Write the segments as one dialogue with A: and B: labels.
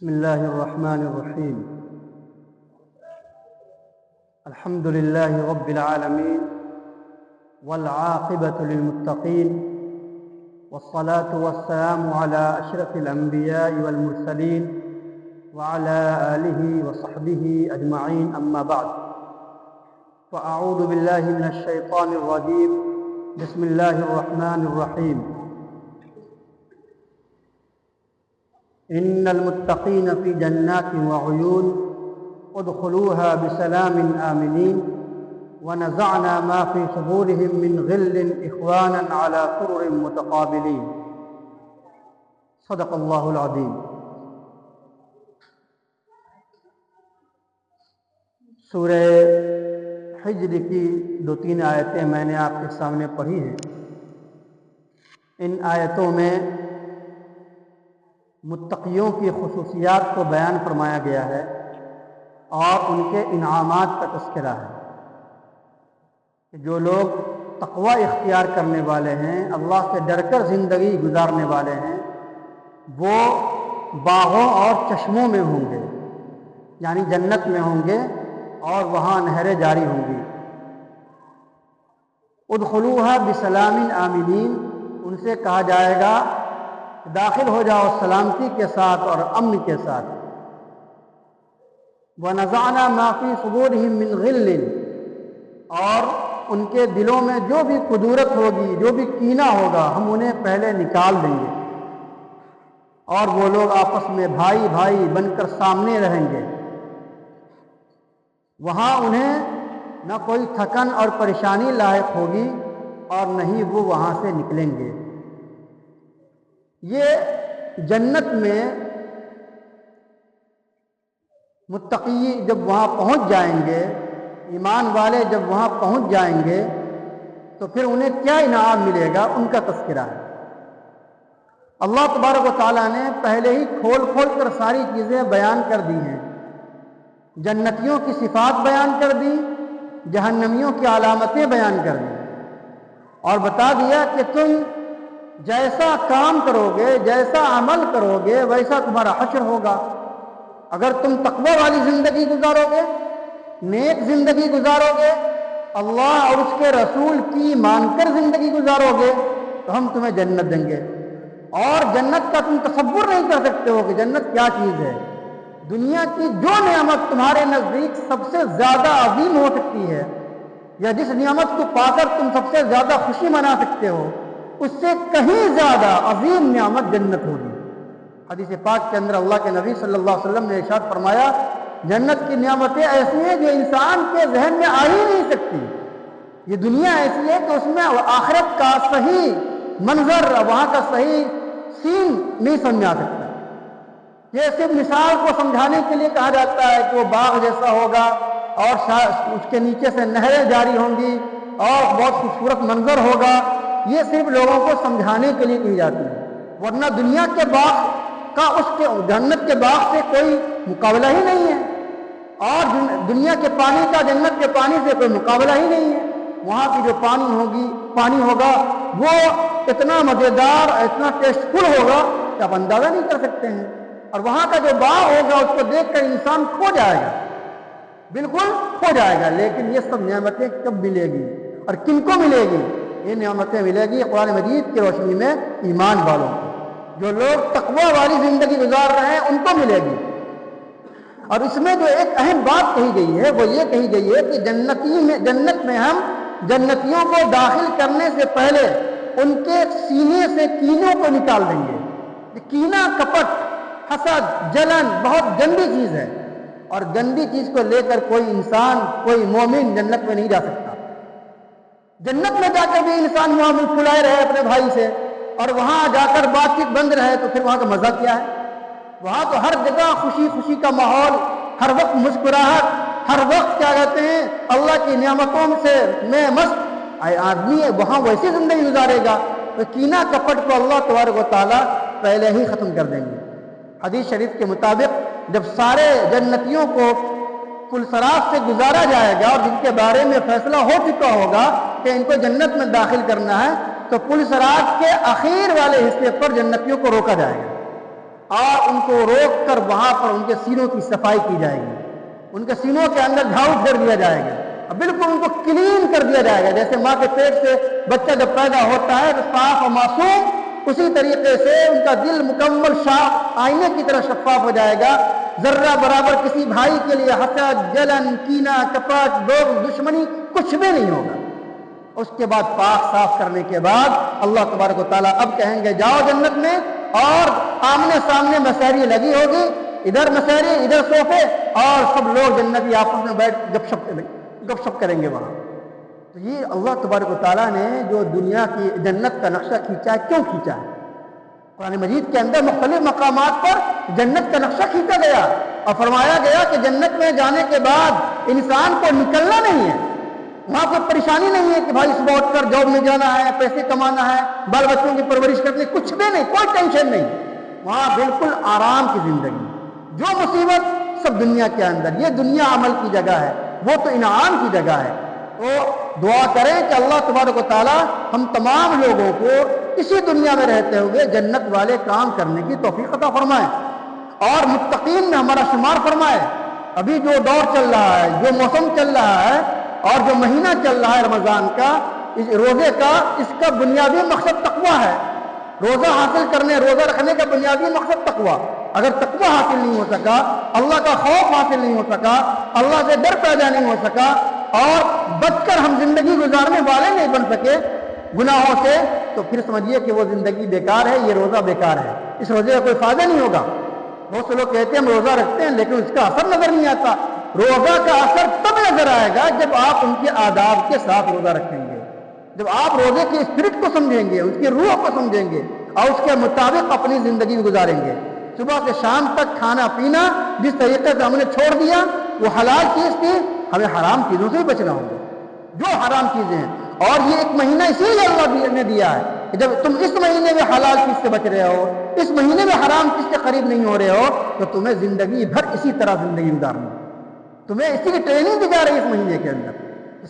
A: بسم الله الرحمن الرحيم. الحمد لله رب العالمين والعاقبة للمتقين والصلاة والسلام على أشرف الأنبياء والمرسلين وعلى آله وصحبه أجمعين، أما بعد، فأعوذ بالله من الشيطان الرجيم. بسم الله الرحمن الرحيم. إن المتقين في جنات وعيون ادخلوها بسلام آمنين ونزعنا ما في صدورهم من غل إخوانا على سرر متقابلين. صدق اللہ العظیم. سورہ حجر کی 2-3 آیتیں میں نے آپ کے سامنے پڑھی ہیں. ان آیتوں میں متقیوں کی خصوصیات کو بیان فرمایا گیا ہے اور ان کے انعامات کا تذکرہ ہے کہ جو لوگ تقوی اختیار کرنے والے ہیں، اللہ سے ڈر کر زندگی گزارنے والے ہیں، وہ باغوں اور چشموں میں ہوں گے، یعنی جنت میں ہوں گے اور وہاں نہریں جاری ہوں گی. ادخلوها بسلام آمنین، ان سے کہا جائے گا داخل ہو جاؤ سلامتی کے ساتھ اور امن کے ساتھ. وَنَزَعْنَا مَا فِي صُدُورِهِم مِّن غِلٍّ، اور ان کے دلوں میں جو بھی قدورت ہوگی، جو بھی کینہ ہوگا، ہم انہیں پہلے نکال دیں گے اور وہ لوگ آپس میں بھائی بھائی بن کر سامنے رہیں گے. وہاں انہیں نہ کوئی تھکن اور پریشانی لاحق ہوگی اور نہ ہی وہ وہاں سے نکلیں گے. یہ جنت میں متقی جب وہاں پہنچ جائیں گے، ایمان والے جب وہاں پہنچ جائیں گے تو پھر انہیں کیا انعام ملے گا، ان کا تذکرہ ہے. اللہ تبارک و تعالیٰ نے پہلے ہی کھول کھول کر ساری چیزیں بیان کر دی ہیں. جنتیوں کی صفات بیان کر دی، جہنمیوں کی علامتیں بیان کر دی اور بتا دیا کہ تم جیسا کام کرو گے، جیسا عمل کرو گے، ویسا تمہارا حشر ہوگا. اگر تم تقوی والی زندگی گزارو گے، نیک زندگی گزارو گے، اللہ اور اس کے رسول کی مان کر زندگی گزارو گے تو ہم تمہیں جنت دیں گے. اور جنت کا تم تصور نہیں کر سکتے ہو کہ جنت کیا چیز ہے. دنیا کی جو نعمت تمہارے نزدیک سب سے زیادہ عظیم ہو سکتی ہے، یا جس نعمت کو پا کر تم سب سے زیادہ خوشی منا سکتے ہو، اس سے کہیں زیادہ عظیم نعمت جنت ہوگی. حدیث پاک کے اندر اللہ کے نبی صلی اللہ علیہ وسلم نے ارشاد فرمایا، جنت کی نعمتیں ایسی ہیں جو انسان کے ذہن میں آ ہی نہیں سکتی. یہ دنیا ایسی ہے کہ اس میں آخرت کا صحیح منظر، وہاں کا صحیح سین نہیں سمجھ آ سکتا. یہ صرف مثال کو سمجھانے کے لیے کہا جاتا ہے کہ وہ باغ جیسا ہوگا اور اس کے نیچے سے نہریں جاری ہوں گی اور بہت خوبصورت منظر ہوگا. یہ صرف لوگوں کو سمجھانے کے لیے کہی جاتی ہے، ورنہ دنیا کے باغ کا اس کے جنت کے باغ سے کوئی مقابلہ ہی نہیں ہے، اور دنیا کے پانی کا جنت کے پانی سے کوئی مقابلہ ہی نہیں ہے. وہاں کی جو پانی ہوگا وہ اتنا مزیدار، اتنا ٹیسٹ فل ہوگا کہ آپ اندازہ نہیں کر سکتے ہیں. اور وہاں کا جو باغ ہوگا اس کو دیکھ کر انسان کھو جائے گا، بالکل کھو جائے گا. لیکن یہ سب نعمتیں کب ملے گی اور کن کو ملے گی؟ یہ نعمتیں ملے گی قرآن مجید کی روشنی میں ایمان والوں کو. جو لوگ تقوی والی زندگی گزار رہے ہیں ان کو ملے گی. اور اس میں جو ایک اہم بات کہی گئی ہے وہ یہ کہی گئی ہے کہ جنت میں ہم جنتیوں کو داخل کرنے سے پہلے ان کے سینے سے کینوں کو نکال دیں گے. کینہ، کپٹ، حسد، جلن بہت گندی چیز ہے، اور گندی چیز کو لے کر کوئی انسان، کوئی مومن جنت میں نہیں جا سکتا. جنت میں جا کر بھی انسان معامل کھلائے رہے اپنے بھائی سے اور وہاں جا کر بات چیت بند رہے تو پھر وہاں کا مزہ کیا ہے؟ وہاں تو ہر جگہ خوشی خوشی کا ماحول، ہر وقت مسکراہٹ، ہر وقت کیا کہتے ہیں اللہ کی نعمتوں سے میں مست آدمی ہے، وہاں ویسی زندگی گزارے گا تو کینہ کپٹ کو اللہ تبارک و تعالیٰ پہلے ہی ختم کر دیں گے. حدیث شریف کے مطابق جب سارے جنتیوں کو پلسرات سے گزارا جائے گا اور جن کے بارے میں فیصلہ ہو چکا ہوگا کہ ان کو جنت میں داخل کرنا ہے، تو پلسرات کے اخیر والے حصے پر جنتیوں کو روکا جائے گا اور ان کو روک کر وہاں پر ان کے سینوں کی صفائی کی جائے گی، ان کے سینوں کے اندر جھاڑو پھیر دیا جائے گا، بالکل ان کو کلین کر دیا جائے گا۔ جیسے ماں کے پیٹ سے بچہ جب پیدا ہوتا ہے تو صاف اور معصوم، اسی طریقے سے ان کا دل مکمل صاف آئینے کی طرح شفاف ہو جائے گا، ذرہ برابر کسی بھائی کے لیے حسد، جلن، کینہ، کپٹ، بغض، دشمنی کچھ بھی نہیں ہوگا۔ اس کے بعد پاک صاف کرنے کے بعد اللہ تبارک و تعالیٰ اب کہیں گے جاؤ جنت میں، اور آمنے سامنے مسحری لگی ہوگی، ادھر مسحری ادھر صوفے، اور سب لوگ جنتی آپس میں بیٹھ گپ شپ کریں گے وہاں۔ تو یہ اللہ تبارک و تعالیٰ نے جو دنیا کی جنت کا نقشہ کھینچا ہے، کیوں کھینچا ہے؟ قرآن مجید کے اندر مختلف مقامات پر جنت کا نقشہ کھینچا گیا اور فرمایا گیا کہ جنت میں جانے کے بعد انسان کو نکلنا نہیں ہے، وہاں کوئی پریشانی نہیں ہے کہ بھائی صبح اٹھ کر جاب میں جانا ہے، پیسے کمانا ہے، بال بچوں کی پرورش کرنی، کچھ بھی نہیں، کوئی ٹینشن نہیں، وہاں بالکل آرام کی زندگی، جو مصیبت سب دنیا کے اندر، یہ دنیا عمل کی جگہ ہے، وہ تو انعام کی جگہ ہے۔ تو دعا کریں کہ اللہ تبارک و تعالیٰ ہم تمام لوگوں کو اسی دنیا میں رہتے ہوئے جنت والے کام کرنے کی توفیق عطا فرمائے اور متقین میں ہمارا شمار فرمائے۔ ابھی جو دور چل رہا ہے، جو موسم چل رہا ہے اور جو مہینہ چل رہا ہے رمضان کا، روزے کا، اس کا بنیادی مقصد تقویٰ ہے۔ روزہ حاصل کرنے، روزہ رکھنے کا بنیادی مقصد تقویٰ۔ اگر تقویٰ حاصل نہیں ہو سکا، اللہ کا خوف حاصل نہیں ہو سکا، اللہ سے ڈر پیدا نہیں ہو سکا اور بچ کر ہم زندگی گزارنے والے نہیں بن سکے گناہوں سے، تو پھر سمجھیے کہ وہ زندگی بیکار ہے، یہ روزہ بیکار ہے، اس روزے کا کوئی فائدہ نہیں ہوگا۔ بہت سے لوگ کہتے ہیں ہم روزہ رکھتے ہیں لیکن اس کا اثر نظر نہیں آتا۔ روزہ کا اثر تب نظر آئے گا جب آپ ان کے آداب کے ساتھ روزہ رکھیں گے، جب آپ روزے کی اسپرٹ کو سمجھیں گے، اس کی روح کو سمجھیں گے اور اس کے مطابق اپنی زندگی گزاریں گے۔ صبح سے شام تک کھانا پینا جس طریقے سے ہم نے چھوڑ دیا وہ حلال چیز تھی، ہمیں حرام چیزوں سے ہی بچنا ہوگا، جو حرام چیزیں ہیں۔ اور یہ ایک مہینہ اسی لیے اللہ نے دیا ہے کہ جب تم اس مہینے میں حلال چیز سے بچ رہے ہو، اس مہینے میں حرام چیز کے قریب نہیں ہو رہے ہو، تو تمہیں زندگی بھر اسی طرح زندگی گزارنی ہے، تمہیں اسی کی ٹریننگ دی جا رہی ہے اس مہینے کے اندر۔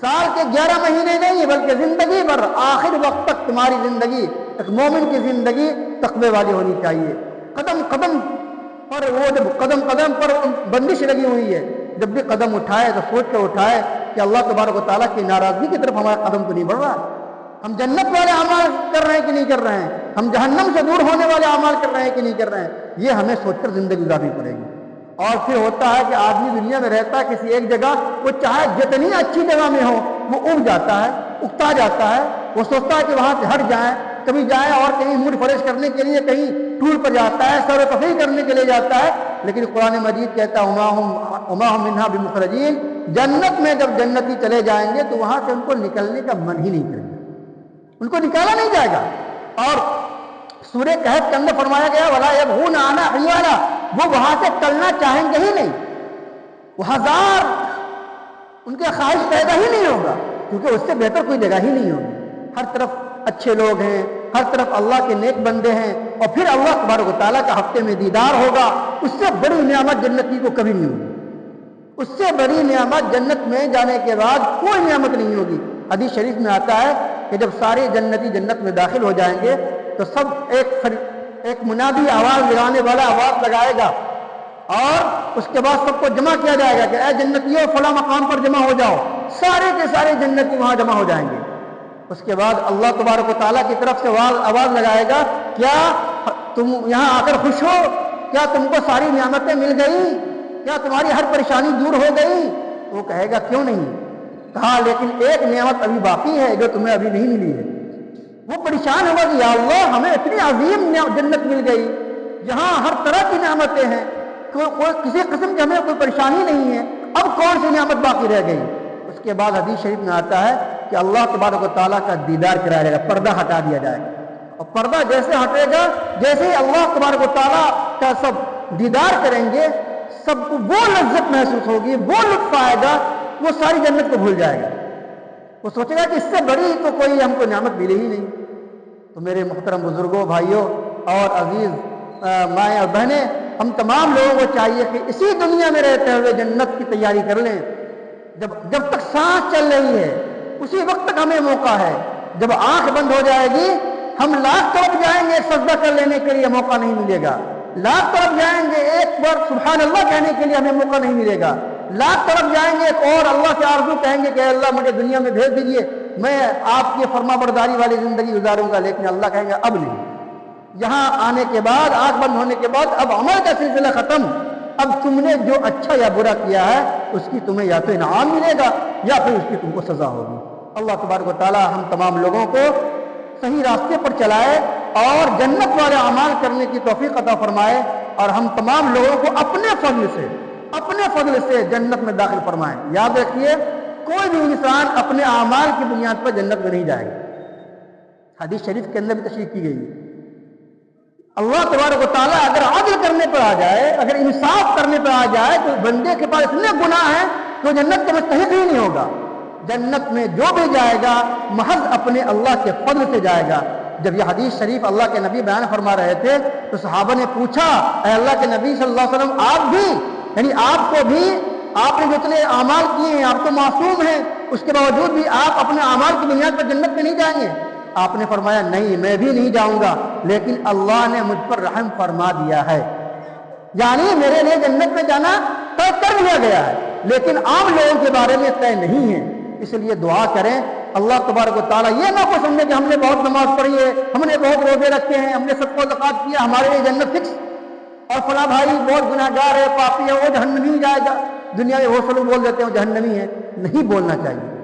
A: سال کے 11 مہینے نہیں بلکہ زندگی بھر آخر وقت تک تمہاری زندگی ایک مومن کی زندگی تقوی والی ہونی چاہیے۔ قدم قدم پر وہ جب قدم قدم پر بندش لگی ہوئی ہے، جب بھی قدم اٹھائے تو سوچ کر اٹھائے کہ اللہ تبارک و تعالیٰ کی ناراضگی کی طرف ہمارا قدم تو نہیں بڑھ رہا، ہم جنت والے اعمال کر رہے ہیں کہ نہیں کر رہے ہیں، ہم جہنم سے دور ہونے والے اعمال کر رہے ہیں کہ نہیں کر رہے ہیں، یہ ہمیں سوچ کر زندگی گزارنی پڑے گی۔ اور پھر ہوتا ہے کہ آدمی دنیا میں رہتا ہے کسی ایک جگہ، وہ چاہے جتنی اچھی جگہ میں ہو وہ اگ جاتا ہے، اگتا جاتا ہے، وہ سوچتا ہے کہ وہاں سے ہٹ جائیں، کبھی جائیں اور کہیں موڈ فریش کرنے کے لیے کہیں ٹور پر جاتا ہے، سیر و تفریح کرنے کے لیے جاتا ہے، لیکن قرآن مجید کہتا ہے وما ہم منہا بمخرجین، جنت میں جب جنتی چلے جائیں گے تو وہاں سے ان کو نکلنے کا من ہی نہیں کرے گا، ان کو نکالا نہیں جائے گا۔ اور سورہ کہف کے اندر فرمایا گیا ولا یبغون عنہا حولا، وہ وہاں سے ٹلنا چاہیں گے ہی نہیں، وہ ہزار ان کے خواہش پیدا ہی نہیں ہوگا، کیونکہ اس سے بہتر کوئی جگہ ہی نہیں ہوگی۔ ہر طرف اچھے لوگ ہیں، ہر طرف اللہ کے نیک بندے ہیں، اور پھر اللہ تبارک و تعالیٰ کا ہفتے میں دیدار ہوگا، اس سے بڑی نعمت جنتی کو کبھی نہیں ہوگی، اس سے بڑی نعمت جنت میں جانے کے بعد کوئی نعمت نہیں ہوگی۔ حدیث شریف میں آتا ہے کہ جب سارے جنتی جنت میں داخل ہو جائیں گے تو سب ایک منادی آواز لگانے والا آواز لگائے گا، اور اس کے بعد سب کو جمع کیا جائے گا کہ اے جنتیوں فلاں مقام پر جمع ہو جاؤ، سارے کے سارے جنتی وہاں جمع ہو جائیں گے۔ اس کے بعد اللہ تبارک و تعالیٰ کی طرف سے آواز لگائے گا کیا تم یہاں آ کر خوش ہو، کیا تم کو ساری نعمتیں مل گئی، کیا تمہاری ہر پریشانی دور ہو گئی؟ وہ کہے گا کیوں نہیں، کہا لیکن ایک نعمت ابھی باقی ہے جو تمہیں ابھی نہیں ملی ہے۔ وہ پریشان ہوگا کہ یا اللہ ہمیں اتنی عظیم جنت مل گئی جہاں ہر طرح کی نعمتیں ہیں، کوئی کسی قسم کی ہمیں کوئی پریشانی نہیں ہے، اب کون سی نعمت باقی رہ گئی؟ اس کے بعد حدیث شریف میں آتا ہے کہ اللہ تبارک و تعالیٰ کا دیدار کرایا جائے گا، پردہ ہٹا دیا جائے گا، اور پردہ جیسے ہٹے گا، جیسے ہی اللہ تبارک و تعالیٰ کا سب دیدار کریں گے، سب کو وہ لذت محسوس ہوگی، وہ لطف آئے گا، وہ ساری جنت کو بھول جائے گا، وہ سوچے گا کہ اس سے بڑی تو کوئی ہم کو نعمت ملی ہی نہیں۔ تو میرے محترم بزرگوں، بھائیوں اور عزیز مائیں اور بہنیں، ہم تمام لوگوں کو چاہیے کہ اسی دنیا میں رہتے ہوئے جنت کی تیاری کر لیں۔ جب تک سانس چل رہی ہے اسی وقت تک ہمیں موقع ہے، جب آنکھ بند ہو جائے گی ہم لاکھ تڑپ جائیں گے، سجدہ کر لینے کے لیے موقع نہیں ملے گا۔ لاکھ طرف جائیں گے ایک بار سبحان اللہ کہنے کے لیے ہمیں موقع نہیں ملے گا، لاکھ طرف جائیں گے ایک اور اللہ سے آرزو کہیں گے کہ اے اللہ مجھے دنیا میں بھیج دیجئے، میں آپ کی فرما برداری والی زندگی گزاروں گا، لیکن اللہ کہیں گے اب نہیں، یہاں آنے کے بعد آنکھ بند ہونے کے بعد اب عمل کا سلسلہ ختم، اب تم نے جو اچھا یا برا کیا ہے اس کی تمہیں یا تو انعام ملے گا یا پھر اس کی تم کو سزا ہوگی۔ اللہ تبارک و تعالی ہم تمام لوگوں کو صحیح راستے پر چلائے اور جنت والے اعمال کرنے کی توفیق عطا فرمائے، اور ہم تمام لوگوں کو اپنے فضل سے جنت میں داخل فرمائے۔ یاد رکھیے کوئی بھی انسان اپنے اعمال کی بنیاد پر جنت میں نہیں جائے گا، حدیث شریف کے اندر بھی تشریح کی گئی ہے۔ اللہ تبارک و تعالیٰ اگر عدل کرنے پر آ جائے، اگر انصاف کرنے پر آ جائے تو بندے کے پاس اتنے گناہ ہیں تو جنت کا مستحق ہی نہیں ہوگا۔ جنت میں جو بھی جائے گا محض اپنے اللہ کے فضل سے جائے گا۔ جب یہ حدیث شریف اللہ کے نبی بیان فرما رہے تھے تو صحابہ نے پوچھا اے اللہ کے نبی صلی اللہ علیہ وسلم آپ بھی، یعنی آپ کو بھی، آپ نے جتنے اعمال کیے ہیں آپ تو معصوم ہیں، اس کے باوجود بھی آپ اپنے اعمال کی بنیاد پر جنت میں نہیں جائیں گے؟ آپ نے فرمایا نہیں میں بھی نہیں جاؤں گا، لیکن اللہ نے مجھ پر رحم فرما دیا ہے، یعنی میرے لیے جنت میں جانا طے کر لیا گیا ہے، لیکن عام لوگوں کے بارے میں طے نہیں ہے۔ اس لیے دعا کریں اللہ تبارک و تعالیٰ یہ نہ کوئی سمجھے کہ ہم نے بہت نماز پڑھی ہے، ہم نے بہت روزے رکھے ہیں، ہم نے سب کو زکات کیا، ہمارے لیے جنت فکس، اور فلاں بھائی بہت گناہ گار ہے، پاپی ہے، وہ جہنمی جائے گا۔ دنیا میں وہ سلوک بول دیتے ہیں وہ جہنمی ہے، نہیں بولنا چاہیے۔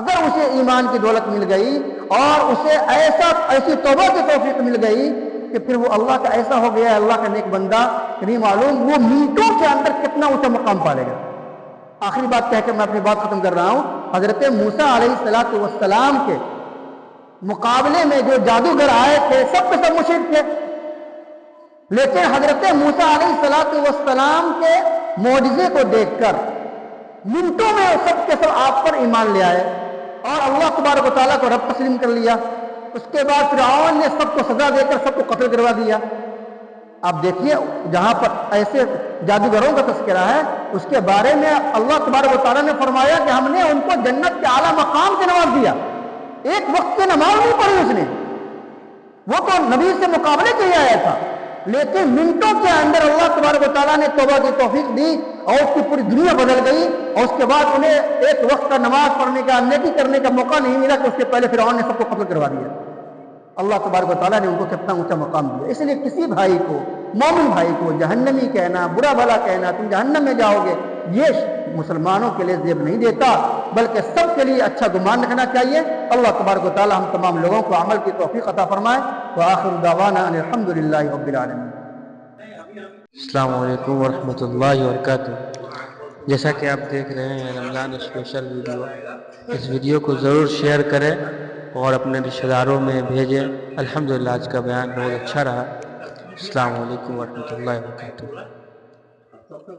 A: اگر اسے ایمان کی دولت مل گئی اور اسے ایسی توبہ کی توفیق مل گئی کہ پھر وہ اللہ کا ایسا ہو گیا ہے، اللہ کا نیک بندہ، نہیں معلوم وہ منٹوں کے اندر کتنا اونچا مقام پالے گا۔ آخری بات کہہ کے میں اپنی بات ختم کر رہا ہوں۔ حضرت موسیٰ علیہ السلام کے مقابلے میں جو جادوگر آئے تھے سب کے سب مشرک تھے، لیکن حضرت موسیٰ علیہ السلام کے معجزے کو دیکھ کر منٹوں میں سب کے سب آپ پر ایمان لے آئے اور اللہ تبارک و تعالیٰ کو رب تسلیم کر لیا۔ اس کے بعد فرعون نے سب کو سزا دے کر سب کو قتل کروا دیا۔ آپ دیکھیے جہاں پر ایسے جادوگروں کا تذکرہ ہے اس کے بارے میں اللہ تبارک و تعالیٰ نے فرمایا کہ ہم نے ان کو جنت کے اعلیٰ مقام سے نواز دیا۔ ایک وقت کی نماز نہیں پڑھی اس نے، وہ تو نبی سے مقابلے کے لیے آیا تھا، لیکن منٹوں کے اندر اللہ تبارک و تعالیٰ نے توبہ کی توفیق دی اور اس کی پوری دنیا بدل گئی، اور اس کے بعد انہیں ایک وقت کا نماز پڑھنے کا، نیکی کرنے کا موقع نہیں ملا کہ اس سے پہلے فرعون نے سب کو قتل کروا دیا۔ اللہ تبارک و تعالیٰ نے ان کو کتنا اونچا مقام دیا۔ اس لیے کسی بھائی کو، مومن بھائی کو جہنمی کہنا، برا بھلا کہنا، تم جہنم میں جاؤ گے، یہ مسلمانوں کے لیے زیب نہیں دیتا، بلکہ سب کے لیے اچھا گمان رکھنا چاہیے۔ اللہ تبارک و تعالیٰ ہم تمام لوگوں کو عمل کی توفیق عطا فرمائے۔ وآخر دعوانا ان الحمدللہ رب العالمین۔
B: السلام علیکم ورحمۃ اللہ وبرکاتہ۔ جیسا کہ آپ دیکھ رہے ہیں رمضان اسپیشل ویڈیو، اس ویڈیو کو ضرور شیئر کریں اور اپنے رشتہ داروں میں بھیجیں۔ الحمدللہ آج کا بیان بہت اچھا رہا۔ السلام علیکم ورحمۃ اللہ وبرکاتہ۔